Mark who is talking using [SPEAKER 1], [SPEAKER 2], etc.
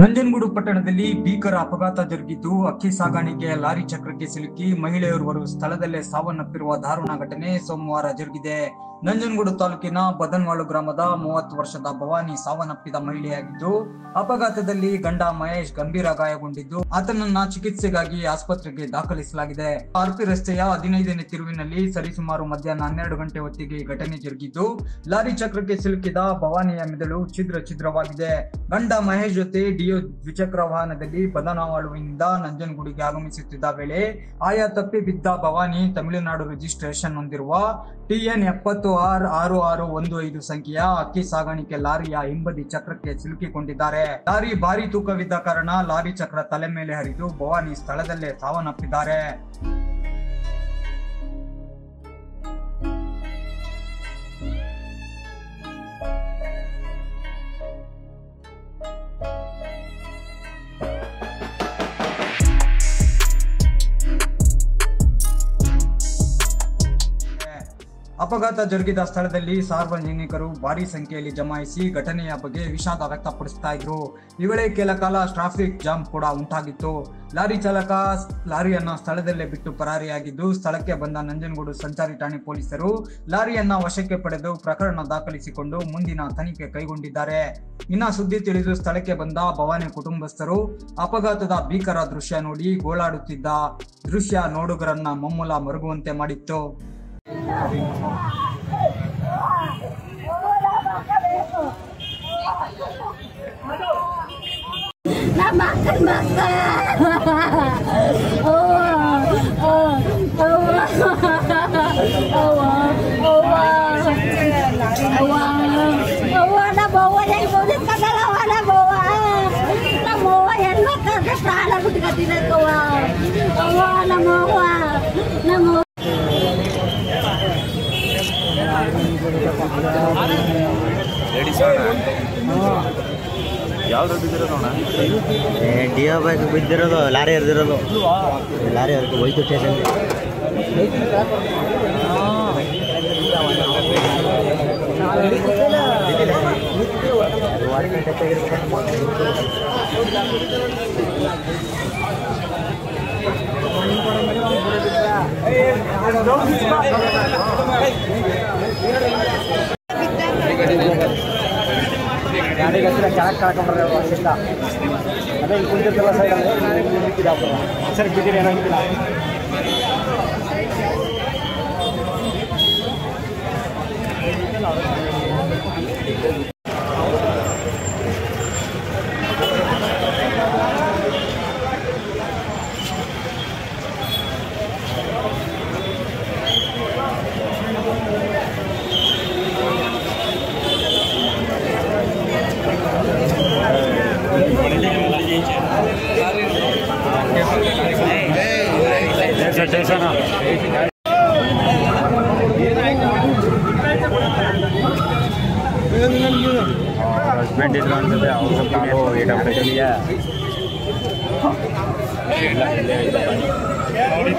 [SPEAKER 1] ನಂಜನಗೂಡು ಪಟ್ಟಣದಲ್ಲಿ ಭೀಕರ ಅಪಘಾತ ಜರುಗಿದ್ದು ಅಕ್ಕಿ ಸಾಗಾಣಿಕೆಯ ಲಾರಿ ಚಕ್ರಕ್ಕೆ ಸಿಲುಕಿ ಮಹಿಳೆಯೋರ್ವರು ಸ್ಥಳದಲ್ಲೇ ಸಾವನ್ನಪ್ಪಿರುವ ದಾರುಣ ಘಟನೆ ಸೋಮವಾರ ಜರುಗಿದೆ. ನಂಜನಗೂಡು ತಾಲೂಕಿನ ಬದನ್ವಾಳು ಗ್ರಾಮದ 30 ವರ್ಷದ ಭವಾನಿ ಸಾವನ್ನಪ್ಪಿದ ಮಹಿಳೆಯಾಗಿದ್ದು, ಅಪಘಾತದಲ್ಲಿ ಗಂಡ ಮಹೇಶ್ ಗಂಭೀರ ಗಾಯಗೊಂಡಿದ್ದು ಆತನನ್ನ ಚಿಕಿತ್ಸೆಗಾಗಿ ಆಸ್ಪತ್ರೆಗೆ ದಾಖಲಿಸಲಾಗಿದೆ. ಆರ್ಪಿ ರಸ್ತೆಯ 15ನೇ ತಿರುವಿನಲ್ಲಿ ಸರಿಸುಮಾರು ಮಧ್ಯಾಹ್ನ 12 ಗಂಟೆ ಹೊತ್ತಿಗೆ ಘಟನೆ ಜರುಗಿದ್ದು, ಲಾರಿ ಚಕ್ರಕ್ಕೆ ಸಿಲುಕಿದ ಭವಾನಿಯ ಮೆದುಳು ಛಿದ್ರವಾಗಿದೆ. ಗಂಡ ಮಹೇಶ್ ಜೊತೆ ಡಿಯೋ ದ್ವಿಚಕ್ರ ವಾಹನದಲ್ಲಿ ಬದನವಾಳುವಿನಿಂದ ನಂಜನಗೂಡಿಗೆ ಆಗಮಿಸುತ್ತಿದ್ದ ವೇಳೆ ಆಯಾ ತಪ್ಪಿ ಬಿದ್ದ ಭವಾನಿ ತಮಿಳುನಾಡು ರಿಜಿಸ್ಟ್ರೇಷನ್ ಹೊಂದಿರುವ TN 70R6615 ಸಂಖ್ಯೆಯ ಅಕ್ಕಿ ಸಾಗಾಣಿಕೆ ಲಾರಿಯ ಹಿಂಬದಿ ಚಕ್ರಕ್ಕೆ ಸಿಲುಕಿಕೊಂಡಿದ್ದಾರೆ. ಲಾರಿ ಭಾರಿ ತೂಕವಿದ್ದ ಕಾರಣ ಲಾರಿ ಚಕ್ರ ತಲೆ ಮೇಲೆ ಹರಿದು ಭವಾನಿ ಸ್ಥಳದಲ್ಲೇ ಸಾವನ್ನಪ್ಪಿದ್ದಾರೆ. ಅಪಘಾತ ಜರುಗಿದ ಸ್ಥಳದಲ್ಲಿ ಸಾರ್ವಜನಿಕರು ಭಾರಿ ಸಂಖ್ಯೆಯಲ್ಲಿ ಜಮಾಯಿಸಿ ಘಟನೆಯ ಬಗ್ಗೆ ವಿಷಾದ ವ್ಯಕ್ತಪಡಿಸ್ತಾ ಇದ್ರು. ಈ ವೇಳೆ ಕೆಲ ಕಾಲ ಟ್ರಾಫಿಕ್ ಜಾಮ್ ಕೂಡ ಉಂಟಾಗಿತ್ತು. ಲಾರಿ ಚಾಲಕ ಲಾರಿಯನ್ನ ಸ್ಥಳದಲ್ಲೇ ಬಿಟ್ಟು ಪರಾರಿಯಾಗಿದ್ದು, ಸ್ಥಳಕ್ಕೆ ಬಂದ ನಂಜನಗೂಡು ಸಂಚಾರಿ ಠಾಣೆ ಪೊಲೀಸರು ಲಾರಿಯನ್ನ ವಶಕ್ಕೆ ಪಡೆದು ಪ್ರಕರಣ ದಾಖಲಿಸಿಕೊಂಡು ಮುಂದಿನ ತನಿಖೆ ಕೈಗೊಂಡಿದ್ದಾರೆ. ಇನ್ನ ಸುದ್ದಿ ತಿಳಿದು ಸ್ಥಳಕ್ಕೆ ಬಂದ ಭವಾನಿ ಕುಟುಂಬಸ್ಥರು ಅಪಘಾತದ ಭೀಕರ ದೃಶ್ಯ ನೋಡಿ ಗೋಳಾಡುತ್ತಿದ್ದ ದೃಶ್ಯ ನೋಡುಗರನ್ನ ಮಮ್ಮೂಲ ಮರುಗುವಂತೆ ಮಾಡಿತ್ತು.
[SPEAKER 2] ಯಾವ್ದು ಬಿದ್ದಿರೋದು?
[SPEAKER 3] ಡಿಯೋ ಬೈಕ್ ಬಿದ್ದಿರೋದು, ಲಾರಿ ಹರಿದಿರೋದು. ಲಾರಿ ಹರಿದು ಹೋಯ್ತು ಸ್ಟೇಷನ್ಗೆ. ಗಾಡಿಗೆ ಹತ್ತಿರ ಕೆಳಗೆ ಕಳ್ಕೊಂಡ್ರೆ ವರ್ಷಿಲ್ಲ ಅದೇ ಕುಂತಿರ್ತಿಲ್ಲ ಸೈಡಲ್ಲಿ ಸರಿ ಬಿದ್ದಿರಿ ಏನಾಗಿಲ್ಲ.
[SPEAKER 2] ಹಸ್ಬೆಂಡ್ ಇಲ್ಲ ಅನ್ಸುತ್ತೆ. ಅವ್ರು